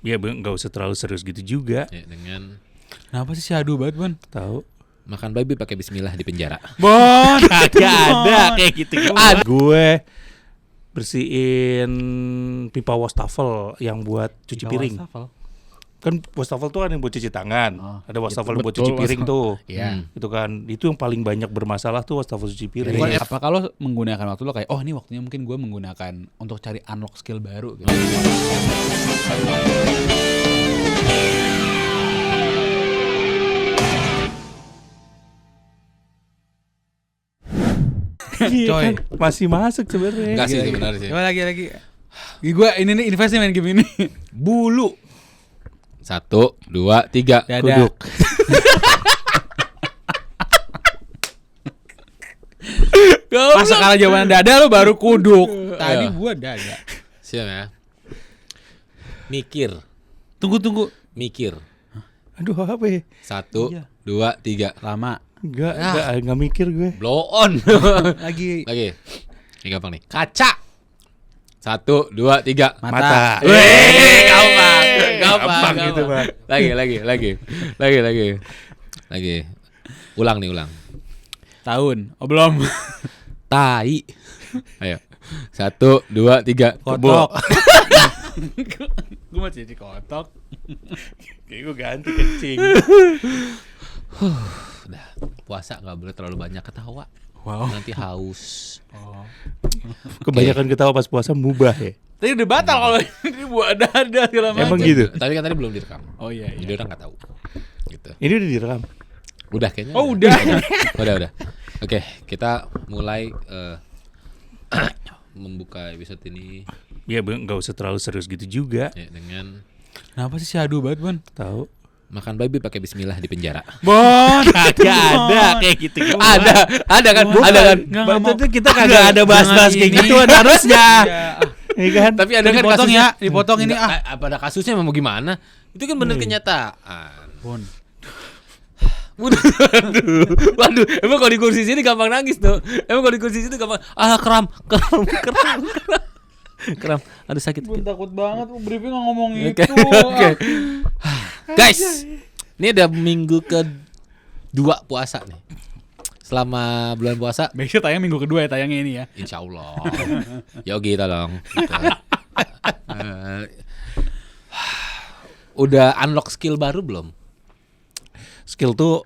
Ya nggak usah terlalu serius gitu juga. Ya, dengan Kenapa sih syahdu banget, Bon? Tahu. makan babi pakai bismillah di penjara. Bon, Gak ada kayak gitu. Gue bersihin pipa wastafel yang buat cuci piring. Kan wastafel tuh kan yang buat cuci tangan. Ada wastafel buat cuci piring tuh. Iya. Itu kan, itu yang paling banyak bermasalah tuh wastafel cuci piring. Bon, apakah lo menggunakan waktu lo kayak, oh ini waktunya mungkin gue menggunakan untuk cari unlock skill baru gitu. Iya Coy. kan, masih masuk sebenarnya. Enggak sih sebenarnya sih. Coba lagi. Gue ini nih invest nih main game ini. Bulu. 1, 2, 3. Dada. Kuduk. Pas sekarang jawaban dada lo baru kuduk. Tadi gue dada. Siap ya. Mikir. Tunggu. Mikir. Aduh apa ya? 1, 2, 3. Lama. Enggak mikir gue. Blow on. Lagi. Lagi. Ini gampang nih. Kaca. 1, 2, 3. Mata. Weh, Gampang gitu, Bang. Lagi. Ulang. Tahun. Oh belum. Tai. Ayo. 1, 2, 3. Kotok. Gue masih jadi kotok. Kayak gue ganti kencing. Udah. Puasa nggak boleh terlalu banyak ketawa. Wow. Nanti haus. Kebanyakan ketawa pas puasa mubah ya. Tadi udah batal kalau ini buat dada segala macam. Emang gitu? Tapi kan tadi belum direkam. Oh iya. Jadi orang nggak tahu. Gitu. Ini udah direkam. Udah kayaknya. Oh udah. Udah. Oke, kita mulai membuka episode ini Ya nggak usah terlalu serius gitu juga. ya, dengan Kenapa sih syahdu banget, Bon? Tahu. makan babi pakai bismillah di penjara. Bon. Gak ada kayak gitu. Ada kan? Ada kan? Itu kita kagak ada bahas-bahas kayak gituan harusnya. Iya kan? Tapi ada kan Dipotong kasusnya. ya, dipotong ini Apa ada kasusnya mau gimana? Itu kan bener kenyataan. Bon. Waduh, emang kalau di kursi sini gampang nangis tuh. Emang kalau di kursi sini gampang kram. Kram. Aduh sakit. Gue takut banget briefing ngomong Oke. itu. Oke. Guys, ini udah minggu kedua puasa nih. Selama bulan puasa, Biasanya tayang minggu kedua ya tayangnya ini ya. insya Allah. Yogi tolong. Gitu. Udah unlock skill baru belum? Skill tuh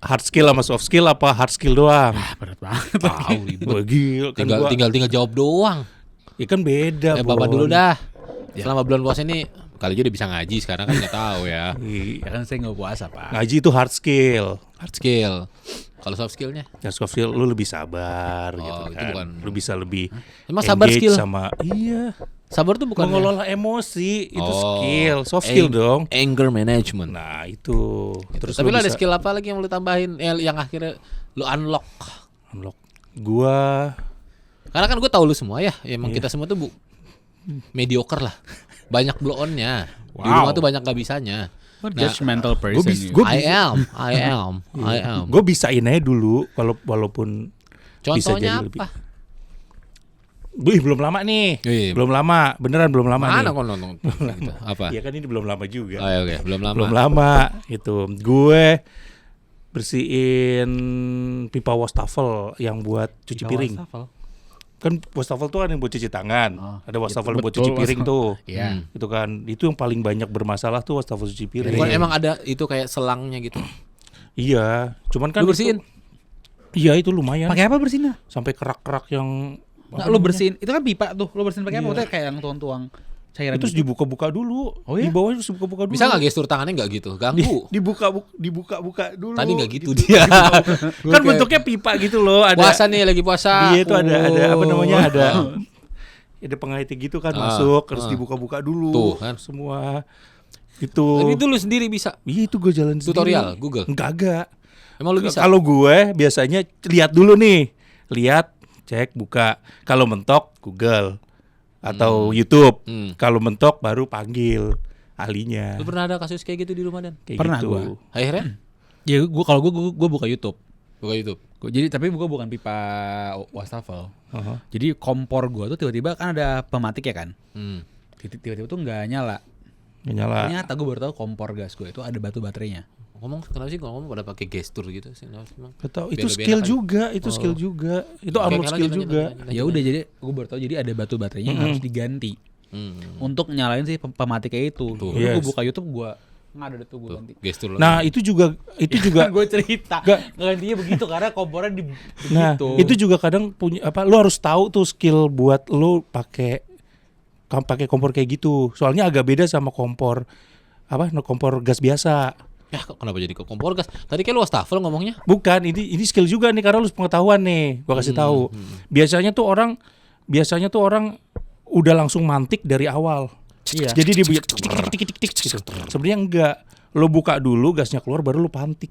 hard skill sama soft skill apa hard skill doang? Berat banget. Tahu ribet. Wah, gila kan Tinggal jawab doang. Ya kan beda. Bapak Bon. dulu dah. Selama bulan puasa ini kali aja udah bisa ngaji, sekarang kan nggak tahu ya. Ya kan saya nggak puasa Pak. Ngaji itu hard skill. Hard skill. Kalau soft skillnya? Ya soft skill lu lebih sabar gitu Oh, kan. itu bukan. Lu bisa lebih Emang sabar engage skill? sama iya. Sabar tuh bukan Mengelola emosi itu Oh. skill, soft skill dong. Anger management. Nah, itu. Terus Tapi lu lo ada bisa skill apa lagi yang lu tambahin yang akhirnya lu unlock? unlock. Gua Karena kan gue tahu lu semua ya. Emang Iya. kita semua tuh mediocre lah. Banyak blow on-nya. Di Wow. rumah tuh banyak gak bisanya. Judgmental person. gua you. I am. gue bisain aja dulu walaupun bisa Contohnya jadi lebih. apa? Wih, belum lama nih. Iya. Belum lama, beneran belum lama Mana nih. kok nonton? Gitu. Apa? Iya kan ini belum lama juga. Oh, oke, belum lama. Belum lama itu. Gue bersihin pipa wastafel yang buat cuci piring. Kan wastafel tuh kan yang buat cuci tangan. Ada wastafel buat cuci piring tuh. Iya. Itu kan, itu yang paling banyak bermasalah tuh wastafel cuci piring. Bukan emang ada itu kayak selangnya gitu. Iya, cuman kan Lu bersihin? Iya, itu lumayan. Pakai apa bersihinnya? Sampai kerak-kerak yang Nggak, lu bersihin. Itu kan pipa tuh. Lu bersihin pakai apa? Maksudnya kayak yang tuang-tuang cairan. Terus gitu. dibuka-buka dulu. Oh iya? Di bawahnya terus dibuka-buka dulu. Bisa nggak gestur tangannya nggak gitu? Ganggu. Dibuka-buka dulu. Tadi nggak gitu dia. Kan bentuknya pipa gitu loh, ada. Puasa nih, lagi puasa. Iya, itu ada apa namanya? Oh. Ada pengait gitu kan masuk, terus dibuka-buka dulu. Tuh, kan. Semua. Itu. Tapi itu lu sendiri bisa. Iya, itu gue jalan Tutorial sendiri. Google. Enggak. Emang lu bisa? Kalau gue biasanya lihat dulu nih. Lihat, cek, buka. Kalau mentok Google atau YouTube. Kalau mentok baru panggil ahlinya. Lu pernah ada kasus kayak gitu di rumah Dan? Kayak Pernah gitu. gua. Akhirnya Ya gue buka YouTube. buka YouTube. Jadi tapi gue bukan pipa wastafel. Jadi kompor gue tuh tiba-tiba kan ada pematik ya kan. Tiba-tiba tuh nggak nyala. Nggak nyala. Ternyata gue baru tahu kompor gas gue itu ada batu baterainya. Kenapa sih ngomong pada pakai gestur gitu sih? Betul, itu skill juga, itu skill juga. Itu unlock skill juga. Ya udah jadi gue baru tahu jadi ada batu baterainya yang harus diganti. Untuk nyalain si pematiknya itu. Gue buka YouTube gue nggak ada tuh gue ganti. Gestur. Nah, itu juga gue cerita. Gantinya begitu karena kompornya begitu. Nah, itu juga kadang punya apa? Lu harus tahu tuh skill buat lu pakai kompor kayak gitu. Soalnya agak beda sama kompor kompor gas biasa. Ya kenapa jadi ke kompor gas? Tadi kayak lu wastafel ngomongnya. Bukan, ini skill juga nih karena lu pengetahuan nih. Gua kasih tahu. Biasanya tuh orang udah langsung mantik dari awal. Iya. Jadi dia tik gitu. Sebenarnya enggak. Lu buka dulu gasnya keluar baru lu pantik.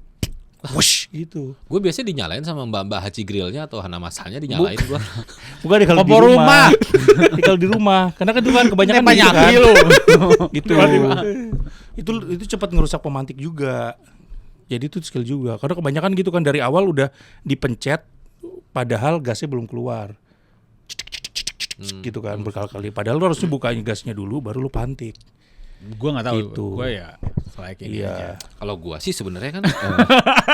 Wush gitu. Gue biasanya dinyalain sama mbak-mbak Haji Grillnya atau Hana Masalnya dinyalain gue. Bukan di kalau di rumah. Kalau di rumah. Karena kan itu kan kebanyakan gitu kan. Gitu. Itu cepat ngerusak pemantik juga. Jadi itu skill juga. Karena kebanyakan gitu kan dari awal udah dipencet padahal gasnya belum keluar. Gitu kan berkali-kali. Padahal lu harusnya bukain gasnya dulu baru lu pantik. Gue nggak tahu. Gitu. Gue ya kayak gini aja. Kalau gue sih sebenarnya kan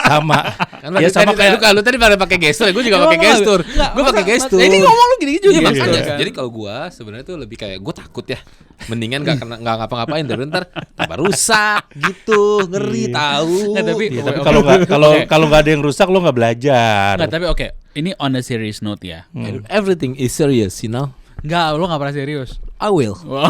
sama. Kan ya sama kayak lu tadi pada pakai gestur, gue juga pakai gestur. Gue pakai gestur. Ini ngomong lu gini juga. Iya, makanya. Jadi kalau gue sebenarnya tuh lebih kayak gue takut ya. Mendingan nggak ngapa-ngapain dari ntar tambah rusak gitu, ngeri tahu. Tapi kalau nggak ada yang rusak lo nggak belajar. Nggak, tapi oke. Ini on a serious note ya. Everything is serious, you know. Enggak, lo gak pernah serius. I will. Wow.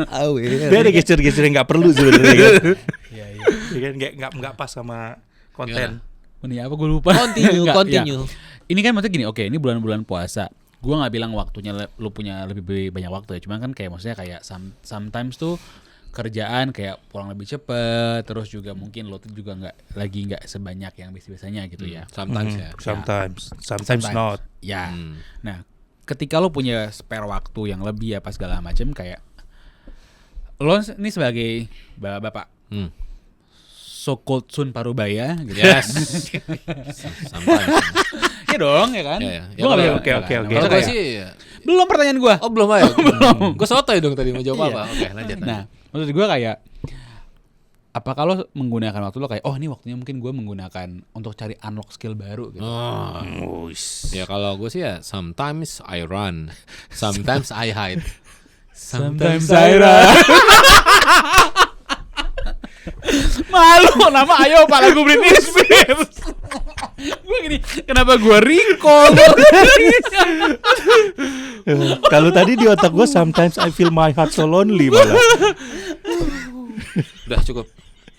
I will. Dia ada geser-geser yang nggak perlu sebenarnya. Iya kan, nggak pas sama konten. Ini apa gue lupa. Continue. Ya. Ini kan maksudnya gini, oke, ini bulan-bulan puasa. Gue nggak bilang waktunya lu punya lebih banyak waktu ya. Cuma kan kayak maksudnya kayak sometimes tuh kerjaan kayak pulang lebih cepet, terus juga mungkin lo tuh juga nggak sebanyak yang biasanya gitu ya. Sometimes ya. Sometimes not. Ya. Nah, ketika lo punya spare waktu yang lebih apa segala macam kayak lo ini sebagai bapak so-called Sun Parubaya gitu. Yes. Sometimes. Ya dong ya kan. Oke. Kalau gue sih belum pertanyaan gue. Oh belum aja. Belum. Gue sotoy dong tadi mau jawab apa. Oke, lanjut. Nah, maksud gue kayak apa kalau menggunakan waktu lo kayak ini waktunya mungkin gue menggunakan untuk cari unlock skill baru gitu. Ya kalau gue sih ya sometimes I run, sometimes I hide, sometimes I run. Malu nama ayo Pak lagu Britney Spears. Gue gini, kenapa gue recall? Kalau tadi di otak gue sometimes I feel my heart so lonely malah. Udah cukup.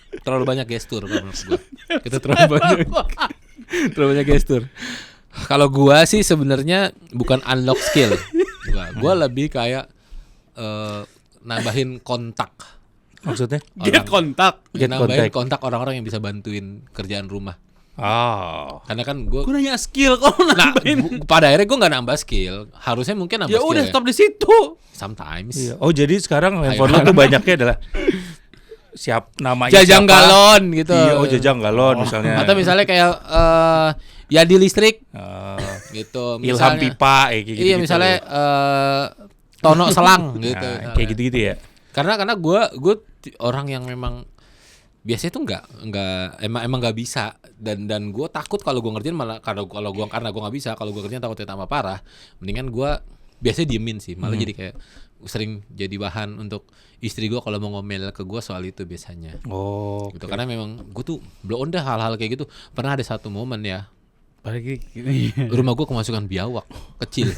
Terlalu banyak gestur menurut gue. Kita terlalu banyak gestur. Kalau gue sih sebenarnya bukan unlock skill. Gue lebih kayak nambahin kontak. Maksudnya? Nambahin kontak orang-orang yang bisa bantuin kerjaan rumah. Karena kan gue nanya skill kok nambahin. Pada akhirnya gue nggak nambah skill. Harusnya mungkin nambah skill. Ya udah stop di situ. Sometimes. Iya. Oh jadi sekarang handphone lo tuh banyaknya adalah namanya Jajang siapa? galon gitu. Iya, Jajang galon misalnya. Atau misalnya kayak Yadi listrik gitu. Ilham pipa kayak gitu. Iya, misalnya Tono selang gitu. Kayak gitu-gitu ya. Karena gue orang yang memang biasanya tuh emang nggak bisa dan gue takut kalau gue ngerjain malah karena gue nggak bisa, kalau gue ngerjain takutnya tambah parah. Mendingan gue biasanya diemin sih, malah jadi kayak sering jadi bahan untuk istri gue kalau mau ngomel ke gue soal itu biasanya. Gitu. Karena memang gue tuh blow on dah hal-hal kayak gitu. Pernah ada satu momen ya, rumah gue kemasukan biawak kecil.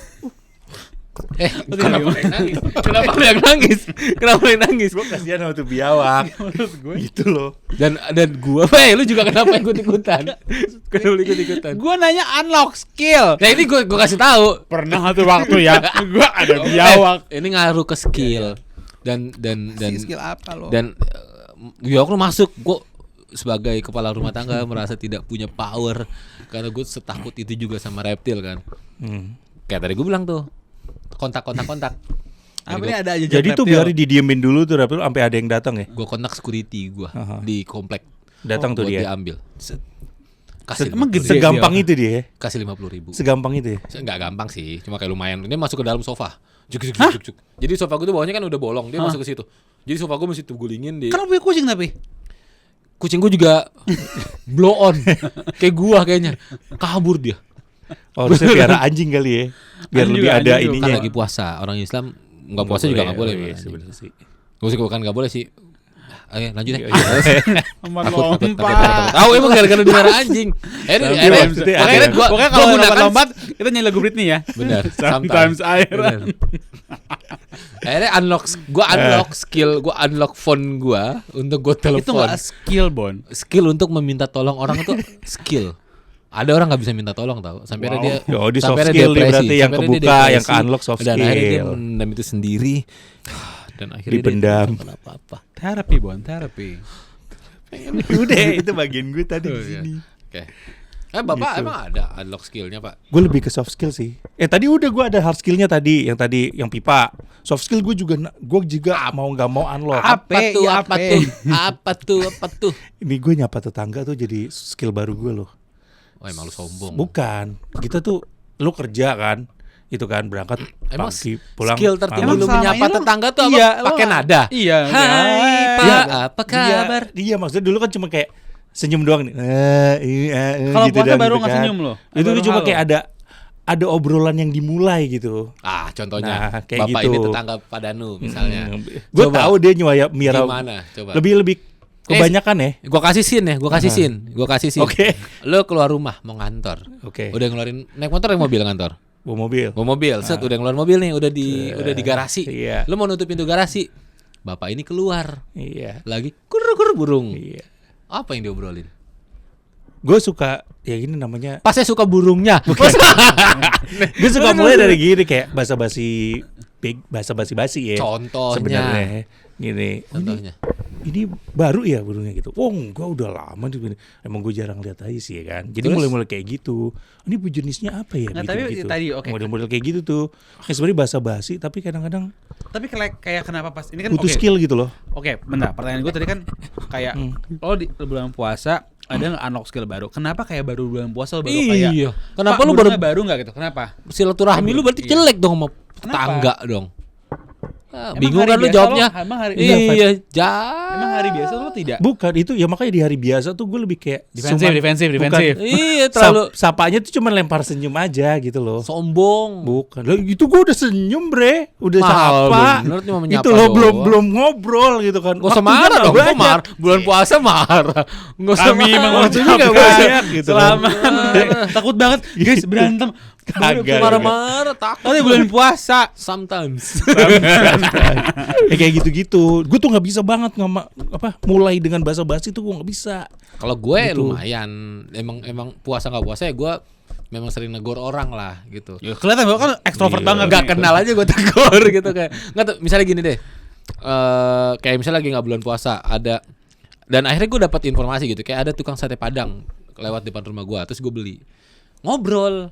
Kenapa yang nangis? Gue kasihan sama tuh biawak. Gitu loh. Dan gue, lu juga kenapa ikut-ikutan? Gue nanya unlock skill. Nah ini gue kasih tahu. Pernah satu waktu ya, gue ada biawak. Ini ngaruh ke skill. Dan skill apa lo? Dan biawak lu masuk, gue sebagai kepala rumah tangga merasa tidak punya power karena gue setakut itu juga sama reptil kan. Kayak tadi gue bilang tuh. Kontak. Ada aja. Jadi tuh biar didiemin dulu tuh reptil sampai ada yang datang ya. Gue kontak security gue di komplek. Datang tuh dia. Diambil. Emang segampang itu dia. Kasih 50.000. Segampang itu ya. Enggak gampang sih, cuma kayak lumayan. Dia masuk ke dalam sofa. Juk. Jadi sofa gue tuh bawahnya kan udah bolong, dia masuk ke situ. Jadi sofa gue mesti gulingin di. Kan punya kucing tapi. Kucing gue juga blow on kayak gua kayaknya. Kabur dia. Oh, harusnya piara anjing kali ya. Biar Anjing lebih juga, ada anjing ininya. Kan lagi puasa, orang Islam enggak puasa juga enggak boleh. Iya, sebenarnya sih. Gue sih bukan enggak boleh sih. Ayo lanjut deh. Lompat. Tahu emang gara-gara dengar anjing. Akhirnya Pokoknya kalau lompat kita nyanyi lagu Britney ya. Benar. Sometimes Iron. Akhirnya unlock skill, gue unlock phone gue untuk gue telepon. Itu nggak skill, Bon. Skill untuk meminta tolong orang itu skill. Ada orang nggak bisa minta tolong tahu. Sampai dia di soft sampai skill depresi. berarti yang Sampai dia kebuka, depresi. yang ke-unlock soft Dan akhirnya dia skill. mendam itu sendiri. Dan akhirnya Dipendam. dia tidak apa-apa. Terapi, Bon, terapi. Udah, itu bagian gue tadi di Oh, iya. sini. Oke. Bapak Gitu. emang ada unlock skillnya pak? Gue lebih ke soft skill sih. Tadi udah gue ada hard skillnya tadi yang pipa. Soft skill gue juga mau nggak mau unlock. Apa tuh? Ini gue nyapa tetangga tuh jadi skill baru gue loh. Oh emang lu sombong. Bukan, kita tuh lu kerja kan, itu kan berangkat Emang pagi pulang. skill tertinggi malam. lu selama menyapa ini lu- tetangga tuh iya, apa? Pakai nada. Iya. Hai pak, Iya, apa kabar? Iya, maksudnya dulu kan cuma kayak senyum doang nih. Kalau gitu puasa doang baru gitu nggak kan. senyum loh. Itu Baru tuh cuma halo. kayak ada obrolan yang dimulai gitu. Contohnya Nah, kayak bapak gitu. ini tetangga Pak Danu misalnya. Gue Coba. tahu dia miara Gimana? Coba. lebih kebanyakan ya. Gua kasih scene. Oke. Lu keluar rumah mau ngantor. Oke. Udah ngeluarin naik motor yang mobil ngantor. Bawa mobil. Bawa mobil, set udah ngeluarin mobil nih, udah di garasi. Iya. Lu mau nutup pintu garasi. Bapak ini keluar. Iya. Lagi kur burung. Iya. Apa yang diobrolin? Gue suka ya gini namanya. Pas saya suka burungnya. Gue suka mulai dari gini kayak basa-basi ya. Contohnya. Sebenarnya gini. Contohnya. Ini baru ya burungnya gitu. Oh, enggak udah lama di sini. Emang gue jarang lihat aja sih ya kan. Jadi Terus? mulai kayak gitu. Ini jenisnya apa ya? Nggak, gitu, tapi gitu. tadi, oke. Model-model kayak gitu tuh. Ya sebenarnya basa-basi tapi kadang-kadang Tapi kayak kenapa pas ini kan butuh oke. skill gitu loh. Oke, bentar. Pertanyaan gue tadi kan kayak lo di bulan puasa ada nge-unlock skill baru. Kenapa kayak baru bulan puasa lo baru kayak? Iya. Kenapa "Pak, lu burungnya baru nggak gitu? Kenapa? silaturahmi lu berarti Iya. jelek dong sama Kenapa? tetangga dong. Emang Bingung hari kan lu biasa jawabnya? lo- emang hari- iya, Emang hari biasa lo tidak? Bukan itu ya, makanya di hari biasa tuh gue lebih kayak Defensif. bukan- Iya, terlalu sapanya tuh cuma lempar senyum aja gitu loh. sombong. Bukan. Lah itu gue udah senyum, Bre. Udah Mahal sapa. bener, cuma menyapa Itu loh doang. belum ngobrol gitu kan. Gak usah Waktunya marah nggak dong, kok banyak. marah. Bulan puasa marah. Gak usah Kami marah. Waktunya nggak banyak gitu. Selama Marah. takut banget guys berantem. Kagak. Marah-marah takut. Tapi bulan puasa. Sometimes. Ya kayak gitu-gitu. Gue tuh nggak bisa banget mulai dengan basa-basi tuh gue nggak bisa. Kalau gue Gitu. lumayan. Emang puasa nggak puasa ya gue memang sering negor orang lah gitu. Ya, kelihatan bahwa kan ekstrovert Iya. banget. Nggak nih. kenal aja gue tegur gitu kayak. Nggak tuh. Misalnya gini deh. Kayak misalnya lagi nggak bulan puasa ada. Dan akhirnya gue dapat informasi gitu. Kayak ada tukang sate padang lewat depan rumah gue. Terus gue beli. Ngobrol.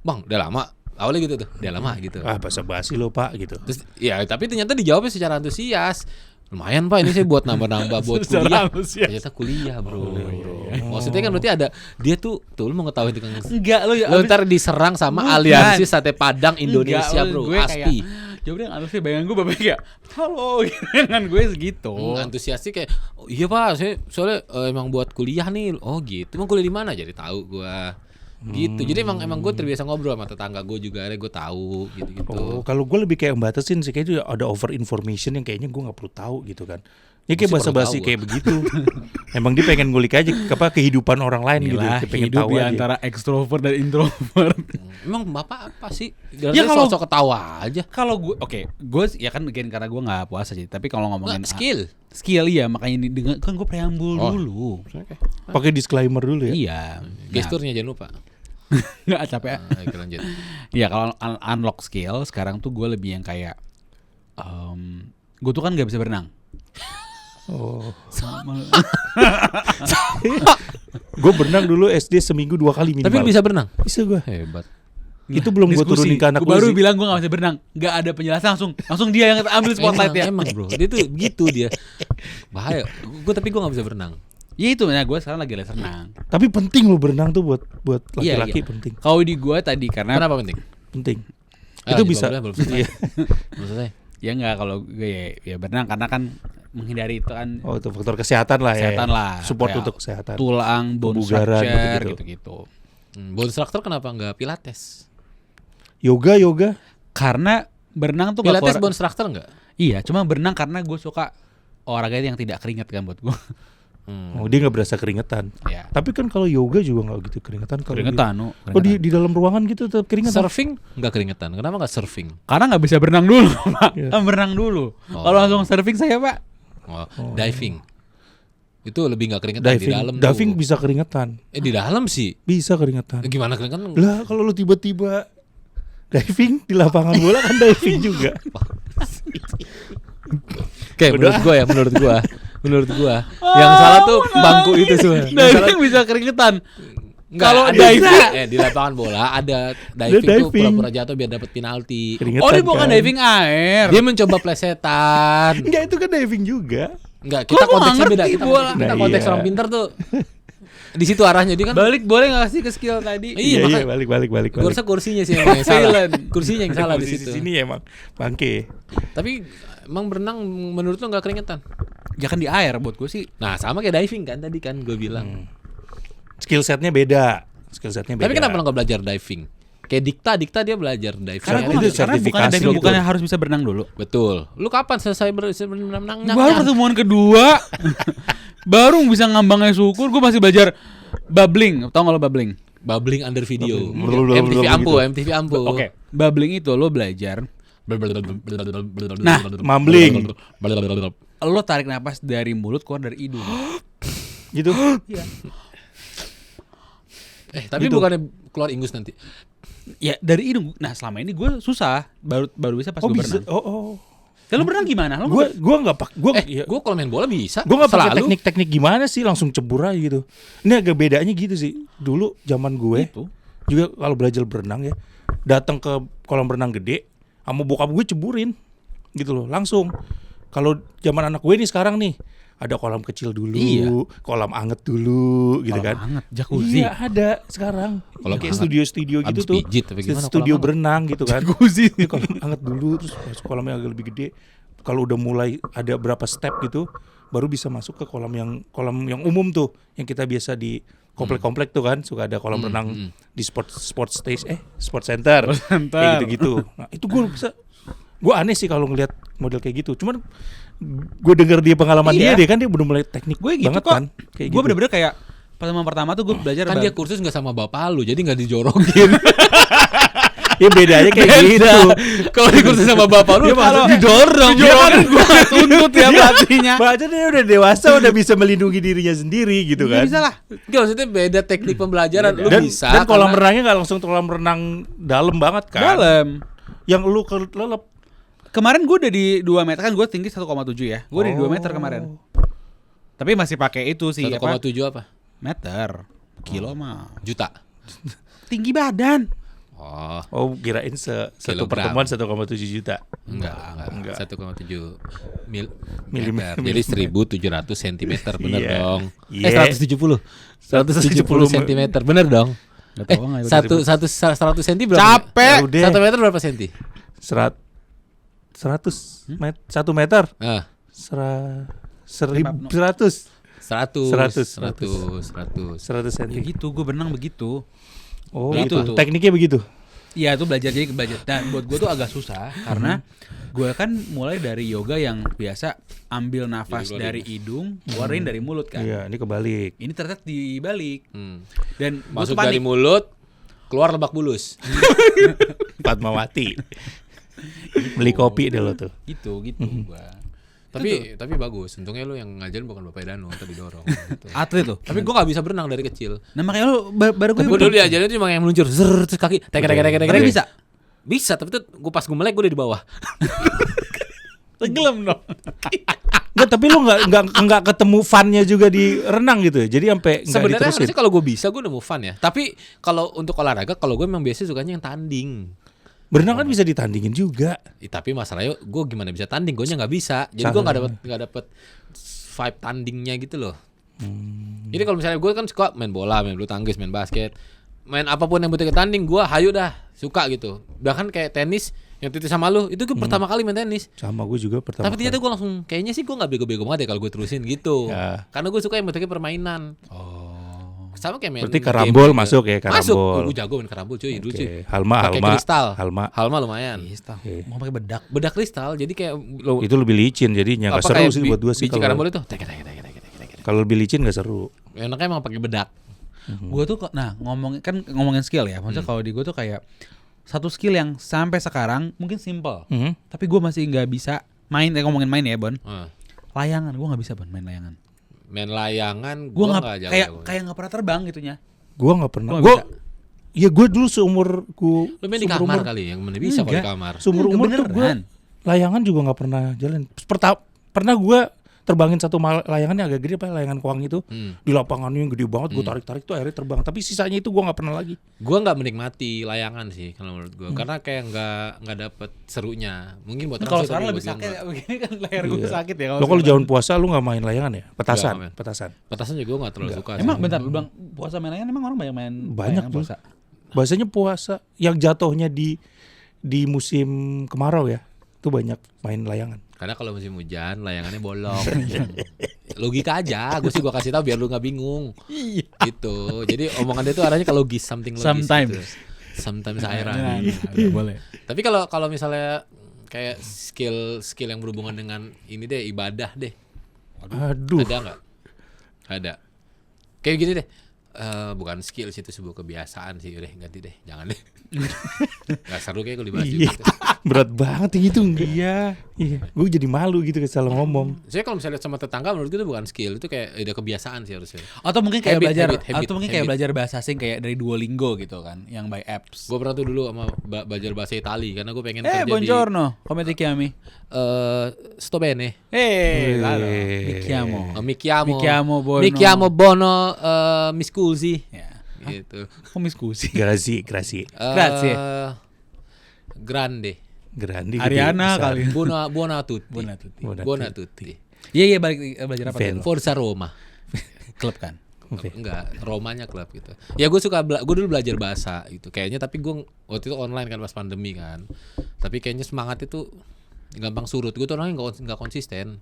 Bang, udah lama. Awalnya gitu tuh. Udah lama gitu. Ah basa-basi lo Pak gitu. Terus ya tapi ternyata dijawabnya secara antusias. Lumayan Pak, ini saya buat nambah-nambah buat Secara kuliah. antusias. Ternyata kuliah, Bro. Maksudnya kan berarti ada dia tuh lu mau ngetawain tukang Enggak lo ya. lu ntar diserang sama Bukan. aliansi sate padang Indonesia, Enggak, Bro. gue Pasti. Jawabnya yang antusias bayangan gue bapak kayak halo dengan gue segitu. Antusiasnya kayak oh, iya Pak, saya soalnya emang buat kuliah nih. Oh gitu. Emang kuliah di mana? Jadi tahu gua. Gitu. Jadi emang gue terbiasa ngobrol sama tetangga gue juga, akhirnya gue tahu gitu-gitu. Oh, kalau gue lebih kayak membatasin sih, kayaknya ada over information yang kayaknya gue nggak perlu tahu gitu kan. Ya kayak Mesti perlu basa-basi tahu, kayak begitu. Emang dia pengen ngulik aja kehidupan orang lain gitu. Inilah Dia pengen hidup tahu di aja. antara ekstrovert dan introvert. Emang Bapak apa sih? Ya, Ya kalau- kalau sosok ketawa aja. Kalau gue, gue ya kan again karena gue nggak puasa sih. Tapi kalau ngomongin Skill. skill iya, makanya dengar kan gue preambul Oh. dulu. Pakai disclaimer dulu ya. Iya. Gesturnya jangan lupa. Nggak capek. Oke, lanjut. Iya kalau unlock skill sekarang tuh gue lebih yang kayak gue tuh kan nggak bisa berenang. Oh. Gue berenang dulu SD seminggu 2 kali minimal. Tapi lu bisa berenang? Bisa gue. Hebat. Itu belum gue Diskusi. turunin ke anak Gua baru sih. bilang gue gak bisa berenang. Gak ada penjelasan, langsung dia yang ambil spotlight ya. Emang bro, dia tuh gitu dia. Bahaya. Tapi gue gak bisa berenang. Ya itu makanya gue sekarang lagi les renang. Tapi penting lo berenang tuh buat Iya, laki-laki iya. penting. Kalau di gue tadi karena Kenapa penting? Penting. Itu bisa. Belum selesai. Belum selesai. Ya enggak, kalau gue ya berenang karena kan menghindari itu kan Oh, itu faktor kesehatan lah kesehatan ya. lah. Support Kayak untuk kesehatan. tulang, bone Kebugaran, structure gitu-gitu. gitu-gitu. Bone structure kenapa nggak pilates? Yoga. Karena berenang tuh nggak Pilates keluar- bone structure nggak? Iya, cuma berenang karena gue suka olahraga yang tidak keringat kan buat gue. Oh, dia nggak berasa keringetan. Ya. Tapi kan kalau yoga juga nggak gitu keringetan. Kalau Keringetan, di- Nu. Oh, di dalam ruangan gitu tetap keringetan. Surfing nggak keringetan. Kenapa nggak surfing? Karena nggak bisa berenang dulu, Pak. Iya. Kan berenang dulu. Oh. Kalau langsung surfing saya, Pak. Oh, diving. Itu lebih nggak keringetan di dalam. Diving tuh. bisa keringetan. Di dalam sih. Bisa keringetan. Gimana keringetan? Lah kalau lu tiba-tiba diving di lapangan bola kan diving juga. Kayak menurut gua yang salah tuh bangku itu semua. Yang salah Diving bisa keringetan. Nggak, Kalau ada diving di lapangan bola ada diving tuh diving. pura-pura jatuh biar dapat penalti. Keringetan Oh, ini bukan kan. diving air. Dia mencoba plesetan. Enggak, itu kan diving juga. Enggak, Kok kita lu konteksnya nggak beda. ngerti Kita, bola? kita Nah, konteks iya. orang pintar tuh. Di situ arahnya dia kan. Balik boleh nggak sih ke skill tadi? Iya, makanya balik. gue rasa kursinya sih emang yang salah. Silent. Kursinya yang salah di Posisi situ. sini emang bangke. Tapi emang berenang menurut lo nggak keringetan? Ya kan di air buat gue sih. Nah sama kayak diving kan tadi kan gue bilang. Skill setnya beda. Tapi kenapa lo nggak belajar diving? Kayak Dikta dia belajar diving. Karena Itu gue karena bukan sertifikasi diving, itu. bukannya harus bisa berenang dulu. Betul. Lu kapan selesai berenang? Baru pertemuan kedua, baru bisa ngambangnya syukur. Gue masih belajar bubbling. Tau gak lo bubbling? Bubbling under video. Bubbling. MTV Ampu. Oke, bubbling itu lo belajar. Nah, mumbling. Lo tarik napas dari mulut keluar dari hidung. Gitu. Tapi Gitu. bukannya keluar ingus nanti. Ya dari hidung. Nah selama ini gue susah. Baru bisa pas Oh gue bisa. berenang. Oh. Ya, lo berenang gimana? Lo Gua enggak pak. Gua Gue kalau main bola bisa. Gue nggak pakai Selalu. teknik-teknik gimana sih, langsung cebur aja gitu. Ini agak bedanya gitu sih. Dulu zaman gue Gitu. juga kalau belajar berenang ya, datang ke kolam renang gede, sama bokap gue ceburin, gitu loh, langsung. Kalau zaman anak gue nih sekarang nih, ada kolam kecil dulu, Iya. kolam anget dulu, gitu Kolam kan. anget, jacuzzi. Iya ada sekarang. Kolam Kayak anget. studio-studio gitu Habis tuh. pijit, tapi gimana Studio kolam anget? berenang gitu kan. Jacuzzi. Ini kolam anget dulu, terus masuk kolam yang agak lebih gede. Kalau udah mulai ada berapa step gitu, baru bisa masuk ke kolam yang umum tuh, yang kita biasa di komplek-komplek tuh kan, suka ada kolam renang di sport center, Center. kayak gitu-gitu. Nah, itu gue aneh sih kalau ngelihat model kayak gitu. Cuman gue denger dia pengalaman Iya. dia kan dia udah mulai teknik Gue gitu banget kok. kan. Kayak Gue gitu. bener-bener kayak pertama tuh gue belajar Kan dia kursus nggak sama bapak lu, jadi nggak dijorokin. Ya bedanya kayak gitu. Kalau di kursus sama bapak lu, kalau didorong. Dia kan gue tuntut ya pelatihnya. Baca dia udah dewasa, udah bisa melindungi dirinya sendiri gitu Iya kan. bisa lah. Nggak, maksudnya beda teknik pembelajaran. Lu Dan, bisa. dan kolam karena- renangnya nggak langsung kolam renang dalam banget kan. Dalam. Yang lu kelelep. Kemarin gue udah di 2 meter kan, gue tinggi 1,7 ya. Gue di 2 meter kemarin. Tapi masih pakai itu sih 1,7 apa? meter. Kilo mah. Juta. Tinggi badan. Oh, Oh, kirain satu Kilogram. pertemuan 1,7 juta. enggak. 1,7 Milimeter. Jadi 1.700 cm, bener Iya. dong. Iya. 170. 170 cm, bener dong. Gak tau nggak. 100 cm berapa? Capek. Ya udah. 1 meter berapa senti? 100 1 meter. Ah, 100 100 cm. Ya gitu, gue berenang begitu. Oh, Gitu gitu. tuh. Tekniknya begitu. Iya itu belajar Dan buat gue tuh agak susah karena gue kan mulai dari yoga yang biasa ambil nafas Jadi dari hidung, keluarin dari mulut kan. Iya, ini kebalik. Ini ternyata dibalik. Hmm. Dan gue Masuk tuh dari panik. mulut, keluar lebak bulus. Fatmawati. Beli kopi deh lo tuh. Gitu gua. Tapi bagus. Untungnya lu yang ngajarin bukan Bapak Danu, tadi dorong. Gitu. Atlet tuh. Tapi gua nggak bisa berenang dari kecil. Nah makanya lu baru gue Gue dulu diajarin cuma yang meluncur, zer, terus kaki, tek. Tapi bisa. Bisa, tapi tuh gue pas gue melek gue udah di bawah. Tenggelam dong. Enggak, tapi lu enggak ketemu funnya juga di renang gitu ya. Jadi sampai enggak Sebenarnya diterusin. harusnya kalau gue bisa gue udah move fun ya. Tapi kalau untuk olahraga, kalau gue memang biasanya sukanya yang tanding. Berenang kan bisa ditandingin juga. Tapi masalahnya gue gimana bisa tanding? Gue nya nggak bisa. Jadi gue nggak dapet vibe tandingnya gitu loh. Jadi kalau misalnya gue kan suka main bola, main bulu tangkis, main basket. main apapun yang butuh tanding, gue hayu dah, suka gitu. Bahkan kayak tenis yang titis sama lu, itu gue pertama kali main tenis. Sama gue juga pertama. Tapi ternyata gue langsung kayaknya sih gue nggak bego-bego banget ya kalau gue terusin gitu. Ya. Karena gue suka yang bentuknya permainan. Sama kayak main Berarti game karambol juga. masuk ya, karambol. Masuk. Gue jago main karambol cuy, dulu cuy. Halma, Pakai Halma. kristal. Halma. lumayan. Kristal. Oke. Mau pakai bedak. Bedak kristal, jadi kayak lo Itu lebih licin jadinya, nggak apa seru kayak sih buat gue sih biji karambol kalau. itu. Kalau lebih licin nggak seru. Enaknya emang pakai bedak. Gue tuh ngomongin skill ya. Maksudnya kalau di gue tuh kayak satu skill yang sampai sekarang mungkin simple, tapi gue masih nggak bisa ngomongin main ya, Bon. Layangan, gue nggak bisa, Bon, main layangan. Main layangan Gue gua nggak jago. kayak nggak pernah terbang gitunya. Gue nggak pernah. Lu nggak Gue, bisa? ya gue dulu seumur Lu main di kamar kali yang mana bisa kalau di kamar. Seumur umur tuh gue beneran. layangan juga nggak pernah jalan. Pernah gue terbangin satu layangan yang agak gede, apa layangan kuang itu di lapangannya yang gede banget. Gue tarik tuh akhirnya terbang. Tapi sisanya itu gue nggak pernah lagi. Gua nggak menikmati layangan sih kalau menurut gua, karena kayak nggak dapet serunya. Mungkin buat Kalau orang sekarang seru, lebih buat gua sakit nggak. ya, begini kan leher gue sakit ya. Lo kalau sekarang. jaman puasa lu nggak main layangan ya? Petasan, Nggak, men. petasan. Petasan juga gua nggak terlalu suka. Emang sih. bentar, lu bilang puasa main layangan, emang orang banyak main Banyak layangan tuh. puasa? Bahasanya puasa yang jatuhnya di musim kemarau ya, itu banyak main layangan. Karena kalau musim hujan layangannya bolong. Logika aja, gue sih gua kasih tahu biar lu nggak bingung. Gitu. Jadi omongan dia tuh arahnya ke logis, something logis. Sometimes. Gitu. Sometimes Nah, airan. boleh. Tapi kalau misalnya kayak skill yang berhubungan dengan ini deh, ibadah deh. Aduh. Ada nggak? Ada. Kayak gini deh. Bukan skill sih, itu sebuah kebiasaan sih. Udah ganti deh, jangan deh. Gak seru kayak kalau dibahas Iya. gitu. Berat banget yang itu enggak. Iya. Gue jadi malu gitu salah ngomong. Saya kalau misalnya lihat sama tetangga, menurut gue itu bukan skill, itu kayak ada kebiasaan sih harusnya. Atau mungkin kayak Habit, atau mungkin kayak habit. belajar bahasa asing kayak dari Duolingo gitu kan, yang by apps. Gue pernah tuh dulu sama belajar bahasa Itali karena gue pengen kerja Buongiorno, come ti chiami? sto bene. Lalo. Mi chiamo. Mi chiamo Bono. Mi chiamo Bono, mi scusi. Ya. Gitu. Kok miskusi? Grazie. Grazie. Grande. Grandi. Ariana kali. Buona a tutti. Buona Buona a tutti. Iya balik belajar apa Fan. tuh? Forza Roma. Klub kan. Enggak, Romanya klub gitu. Ya gue suka, gue dulu belajar bahasa gitu. Kayaknya tapi gue waktu itu online kan pas pandemi kan. Tapi kayaknya semangat itu gampang surut. Gue tuh orangnya nggak konsisten.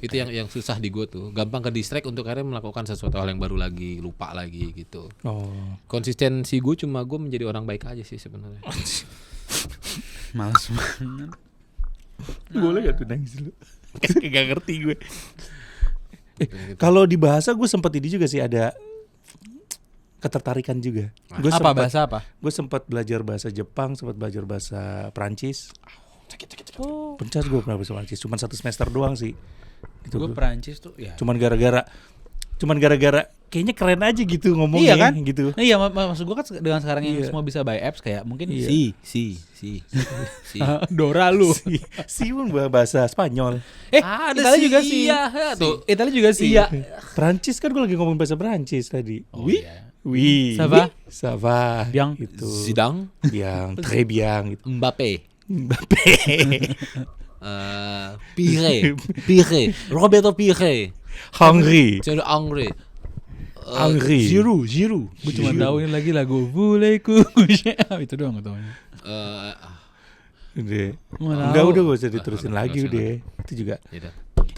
Itu yang susah di gue tuh. Gampang ke distract untuk akhirnya melakukan sesuatu hal yang baru lagi, lupa lagi gitu. Oh. Konsistensi gue cuma gue menjadi orang baik aja sih sebenarnya. Males banget. Boleh gak tuh nangis lu? Gak ngerti gue. Kalau di bahasa gue sempat ini juga sih, ada ketertarikan juga. Apa bahasa apa? Gue sempat belajar bahasa Jepang, sempat belajar bahasa Perancis. Pencas gue pernah bahasa Perancis, cuma 1 semester doang sih. Itu Gue Perancis tuh ya. cuman gara-gara kayaknya keren aja gitu ngomongnya. Iya kan? Gitu. Iya, maksud gue kan dengan sekarang yang Iya. semua bisa by apps kayak mungkin Iya. Si. Dora lu. Si pun bahasa Spanyol. Ada Italia sih, juga sih. iya, tuh. Italia juga sih. Iya. Perancis kan gue lagi ngomong bahasa Perancis tadi. Oh, iya. Oui. Ça va? Ça va. Bien. Gitu. Zidane, Bien, très bien gitu. Mbappe, Mbappe. Pire, Roberto Pire, Henry. Henry, Henry. Giroud. Gue cuma tahu ini lagi lagu Voulez-vous itu doang gue taunya. Udah. Mana Enggak, tahu. udah gak usah diterusin lagi udah. Itu juga.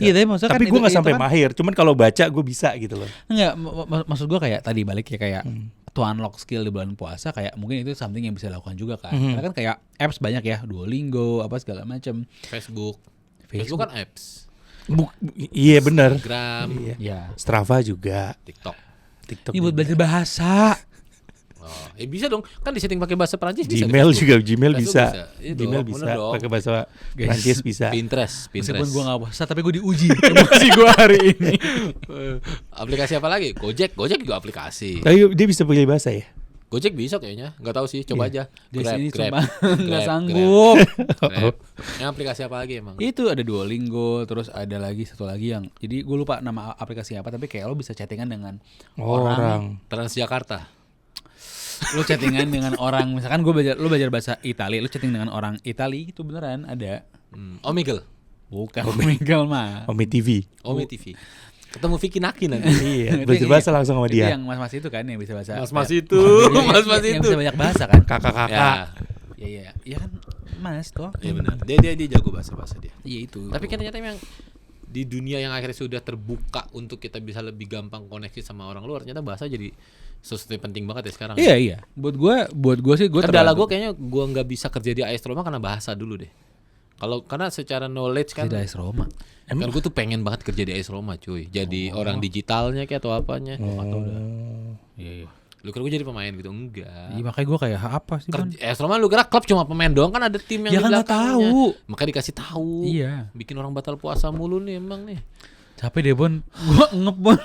Iya, tapi maksudnya Tapi kan gue nggak itu sampai kan- mahir. Cuman kalau baca gue bisa gitu loh. Enggak, maksud gue kayak tadi balik ya kayak to unlock skill di bulan puasa, kayak mungkin itu something yang bisa dilakukan juga kan. Karena kan kayak apps banyak ya, Duolingo apa segala macam. Facebook kan apps, Iya benar. Instagram, Ya. Strava juga. TikTok. TikTok. Ini buat juga. belajar bahasa. Oh, bisa dong, kan disetting pakai bahasa Perancis bisa. Gmail di juga, Facebook. Gmail Facebook bisa. Itu, Gmail bener bisa. dong. Pakai bahasa Prancis bisa. Pinterest. Meskipun gue gak puasa, tapi gue diuji emosi gue hari ini. Aplikasi apa lagi? Gojek juga aplikasi. Tapi dia bisa pilih bahasa ya. Gojek bisa kayaknya, nggak tahu sih, coba aja. Di sini Grab, cuma nggak Grab, sanggup. Grab. Yang aplikasi apa lagi emang? Itu ada Duolingo, terus ada lagi satu lagi yang, jadi gue lupa nama aplikasi apa, tapi kayak lo bisa chattingan dengan Orang. Transjakarta. lo chattingan dengan orang, misalkan lo belajar bahasa Itali, lo chatting dengan orang Itali itu beneran ada. Omegle. Bukan Omegle mah. Omi TV. Omi TV. Ketemu Vicky Naki nanti. Iya, belajar bahasa langsung sama Itu dia. yang mas-mas itu kan yang bisa bahasa. Mas-mas itu, mas-mas Yang itu. bisa banyak bahasa kan. Kakak-kakak. Iya. Iya kan mas toh. Iya benar. Dia jago bahasa dia. Iya itu. Tapi kan ternyata memang di dunia yang akhirnya sudah terbuka untuk kita bisa lebih gampang koneksi sama orang luar, ternyata bahasa jadi sesuatu yang penting banget ya sekarang. Iya. Buat gue sih gue Kendala gue kayaknya gue nggak bisa kerja di AS Roma karena bahasa dulu deh. Karena secara knowledge kan. tidak AS Roma. Kan gue tuh pengen banget kerja di AS Roma cuy. Jadi orang digitalnya kayak atau apanya. Atau udah. Iya. Lu kira gue jadi pemain gitu? Enggak. Iya makanya gue kayak apa sih Bon? AS Roma lu kira klub cuma pemain doang, kan ada tim yang Ya di kan nggak belakangnya. tahu. Makanya dikasih tahu. Iya. Bikin orang batal puasa mulu nih emang nih. Capek deh Bon. Gue ngep Bon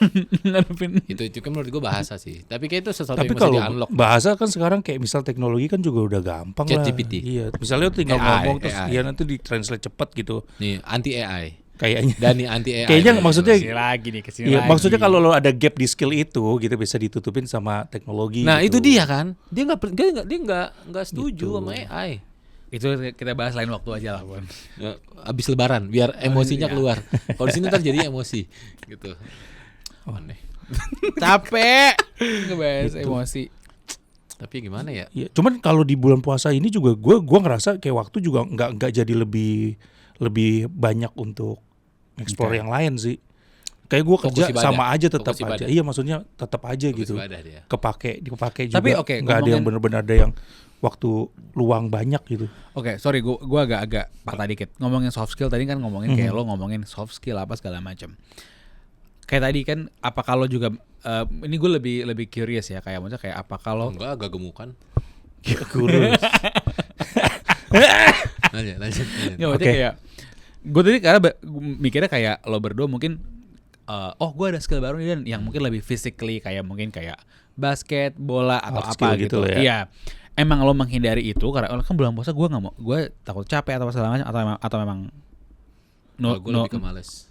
ngadepin. Itu kan menurut gue bahasa sih. Tapi kayak itu sesuatu Tapi yang mesti kalau di-unlock. bahasa kan sekarang kayak misal teknologi kan juga udah gampang lah. ChatGPT. Iya, misalnya lu tinggal AI, ngomong terus AI. dia nanti di-translate cepet gitu. Nih anti AI. Kayaknya. Dani anti AI. Kayaknya maksudnya lagi nih kesini iya, maksudnya kalau lo ada gap di skill itu gitu bisa ditutupin sama teknologi. Nah gitu. itu dia kan. Dia nggak setuju sama AI. itu kita bahas lain waktu aja lah Bon. Ya, abis lebaran biar emosinya keluar. Kalau di sini ntar jadi emosi gitu. Aneh. Capek ngebahas emosi. Tapi gimana ya? Iya, cuman kalau di bulan puasa ini juga gua ngerasa kayak waktu juga nggak jadi lebih banyak untuk explore yang lain sih. Kayak gua kerja Fokus ibadah. sama aja tetap Fokus ibadah. aja. Iya maksudnya tetap aja Fokus gitu. ibadah dia. Kepake juga. Tapi oke, nggak ada yang ngomongin- benar-benar ada yang waktu luang banyak gitu. Oke, sorry, gua agak patah dikit. Ngomongin soft skill tadi kan ngomongin kayak lo ngomongin soft skill apa segala macam. Kayak tadi kan, apa kalau juga ini gue lebih curious ya, kayak maksudnya kayak apa kalau Enggak, agak gemukan. Kurus. Lanjut. nggak maksudnya kayak gue tadi karena mikirnya kayak lo berdua mungkin gue ada skill baru nih dan yang mungkin lebih physically kayak mungkin kayak basket, bola atau Hard apa skill gitu. gitu loh ya. Iya. Emang lo menghindari itu karena kan bulan puasa gue nggak mau, gue takut capek atau segala macam atau memang Kalau gue lebih ke males.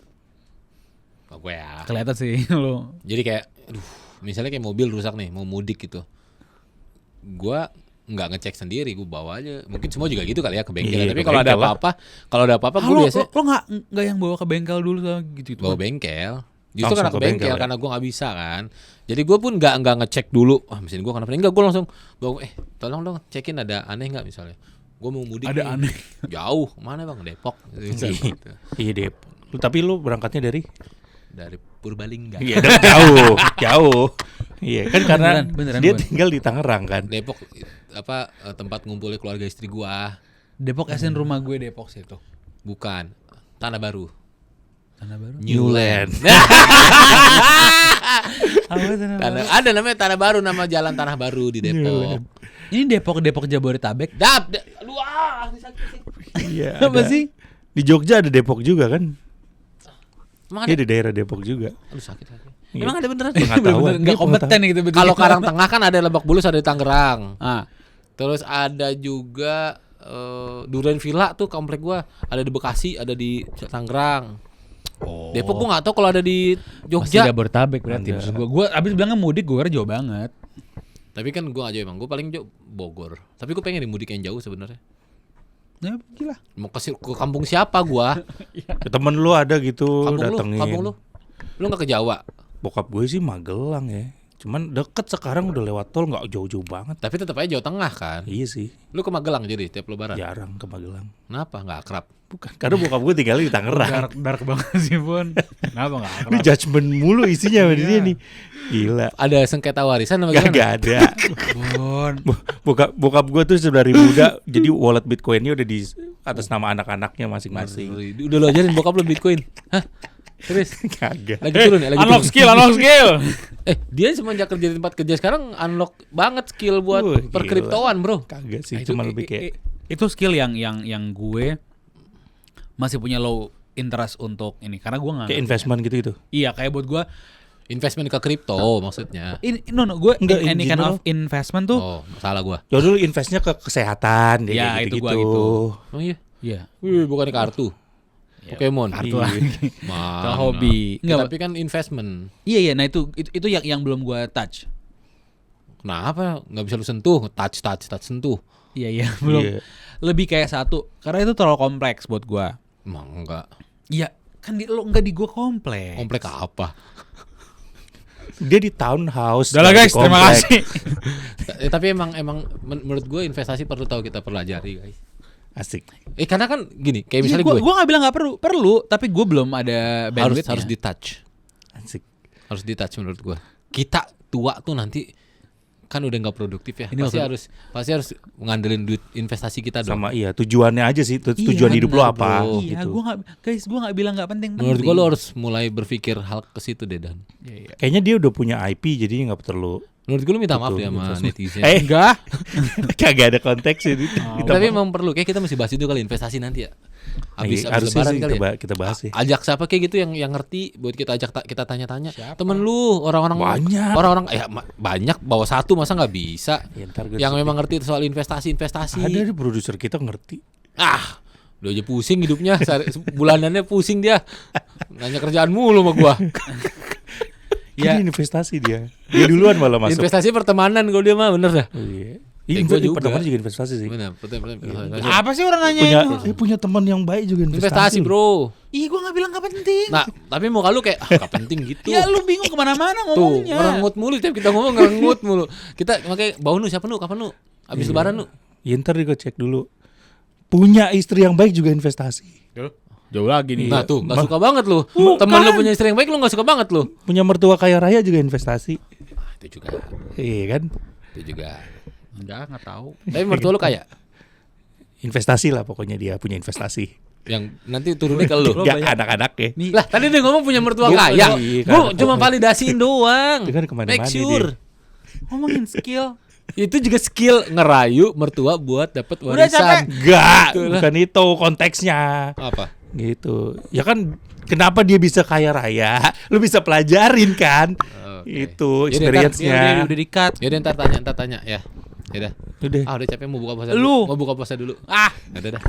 Kalau gue ya. kelihatan sih lo. Jadi kayak, misalnya kayak mobil rusak nih, mau mudik gitu. Gue nggak ngecek sendiri, gue bawa aja. Mungkin semua juga gitu kali ya ke bengkel. Iya, Tapi ke kalau ada bengkel lah. apa-apa, gue biasanya lo nggak yang bawa ke bengkel dulu gitu. bawa bengkel. Justru Langsung karena ke ke bengkel, bengkel ya? karena gue nggak bisa kan. Jadi gue pun nggak ngecek dulu. Mesin gue kenapa? Enggak, gue langsung bawa. Tolong dong cekin ada aneh nggak misalnya. Gue mau mudik. Ada nih. aneh. Jauh, mana bang? Depok. Gitu. Iya deh. Tapi lu berangkatnya dari? Dari Purbalingga. Iya jauh. Iya kan karena Beneran, dia Bon. tinggal di Tangerang kan. Depok tempat ngumpulnya keluarga istri gua. Depok SN rumah gue Depok situ. Bukan. Tanah Baru. Tanah Baru. Newland. Ada namanya Tanah Baru, nama jalan Tanah Baru di Depok. Ini Depok Jabodetabek. Aduh, sakit. Iya. Apa ada. sih? Di Jogja ada Depok juga kan? Emang Iya ada? di daerah Depok juga. Aduh, sakit. Iya. Emang ada beneran? Pengetahuan. Bener-bener nggak Iya, kompeten gitu. Kalau Karangtengah kan ada Lebak Bulus, ada di Tangerang. Ah, Terus ada juga Duren Villa tuh komplek gua, ada di Bekasi, ada di Tangerang. Depok gua nggak tahu kalau ada di Jogja. Jogja. Jabodetabek berarti. Ada. Maksud gue abis bilangnya mudik gue kira jauh banget. Tapi kan gua aja emang, gua paling jauh Bogor. Tapi gua pengen di mudik yang jauh sebenarnya. Ya gila. Mau ke kampung siapa gua? Ya, temen lu ada gitu datengin. Kampung lu. Lu nggak ke Jawa. Bokap gue sih Magelang ya. Cuman deket sekarang udah lewat tol nggak jauh-jauh banget. Tapi tetap aja Jawa Tengah kan. Iya sih. Lu ke Magelang jadi tiap lebaran. Jarang ke Magelang. Kenapa? Nggak akrab. Bukan. Karena bokap gue tinggal di Tangerang. Dark banget sih Bon. Kenapa nggak Ini akrab? judgement mulu isinya sama dia nih. Gila. Ada sengketa warisan apa Gak gimana? ada. Bon. Bokap gue tuh dari muda jadi wallet Bitcoinnya udah di atas nama anak-anaknya masing-masing. Udah lo ajarin bokap lu Bitcoin. Hah? Serius? Kagak. Lagi turun ya? Lagi Unlock turun. skill. Dia semenjak kerja di tempat kerja sekarang unlock banget skill buat Gila. perkriptoan, bro. Kagak sih, Nah, itu- cuma lebih kayak itu skill yang gue masih punya low interest untuk ini karena gue nggak kayak investment gitu. iya kayak buat gue Investment ke kripto maksudnya. gue Enggak, in any kind general. of investment tuh Oh, salah gua. Ya dulu investnya ke kesehatan Ya, kayak itu gitu-gitu. gua gitu. Oh iya. iya Wih, bukan kartu. Pokemon. kartu Iya. lagi Mana? ke hobi Ya, nggak tapi kan investment. iya nah itu yang belum gue touch Kenapa nggak bisa lu sentuh? Touch sentuh. iya belum Iya. lebih kayak satu karena itu terlalu kompleks buat gue Emang enggak. iya Kan lo enggak di gua kompleks. Komplek apa? Dia di townhouse. Udah lah nggak guys, di terima komplek. kasih. Tapi emang menurut gue investasi perlu tahu kita pelajari guys. Asik. Karena kan gini, kayak misalnya Iya, gue gua nggak bilang nggak perlu, tapi gue belum ada bandwidth. harus di touch. Asik. Harus di touch menurut gue. Kita tua tuh nanti kan udah nggak produktif ya. Ini Pasti harus ngandelin duit investasi kita dong. Sama tujuannya aja sih. Tujuan hidup lo benar, apa bro. Iya, gitu. gue nggak bilang nggak penting. Menurut gue lo harus mulai berpikir hal ke situ deh Dan. Iya. Kayaknya dia udah punya IP jadi nggak perlu. Menurut gue lo minta maaf Betul, deh sama betul. netizen. Enggak. Kagak ada konteks ini. Tapi emang perlu kayak kita mesti bahas itu kali investasi nanti ya. Abis harusnya lebaran sih kali ya. kita bahas sih. Ajak siapa kayak gitu yang ngerti buat kita ajak kita tanya-tanya. Temen lu orang-orang Banyak. orang-orang banyak bawa satu masa nggak bisa. Ya, ntar gue Yang sebutin. memang ngerti soal investasi. Ada di produser kita ngerti. Udah aja pusing hidupnya, bulanannya pusing dia. Nanya kerjaan mulu sama gua. Ya investasi dia. Dia duluan malah masuk. Investasi pertemanan kalau dia mah bener dah. Oh, iya. Kayak gua juga. Pertama juga investasi sih. Bener, investasi. Apa sih orang nanya Punya teman yang baik juga Investasi, Bro. Ih, gue nggak bilang nggak penting. Nah, tapi muka lu kayak gak penting gitu. Ya lu bingung kemana-mana Tuh, ngomongnya. ngerengut mulu tiap kita ngomong ngerengut mulu. Kita makanya bau nu siapa nu kapan nu? Abis lebaran nu. Ya ntar gue cek dulu. Punya istri yang baik juga investasi. Jauh lagi nih. Nah tuh, gak suka banget lu. Bukan. Temen lu punya istri yang baik lu gak suka banget lu. Punya mertua kaya raya juga investasi. Itu juga. Iya kan? Itu juga. Enggak tahu. Tapi mertua lu kaya. Investasi lah pokoknya dia punya investasi. Yang nanti turunnya ke lu. Gak anak-anak ya. Nih, Lah tadi dia ngomong punya mertua Iya, kaya. iya, Gua kan. cuma validasiin doang. Itu kan kemana-mana Make sure. ngomongin skill. Itu juga skill ngerayu mertua buat dapat Udah warisan. Enggak, Betul lah. bukan itu konteksnya. Apa? Gitu. Ya kan kenapa dia bisa kaya raya? Lu bisa pelajarin kan? Oke. Itu Jadi experience-nya. Udah di-cut. Yaudah ntar tanya ya. Yaudah. Udah. Udah capek mau buka puasa Lu. dulu. Mau buka puasa dulu. Ah, Udah dah.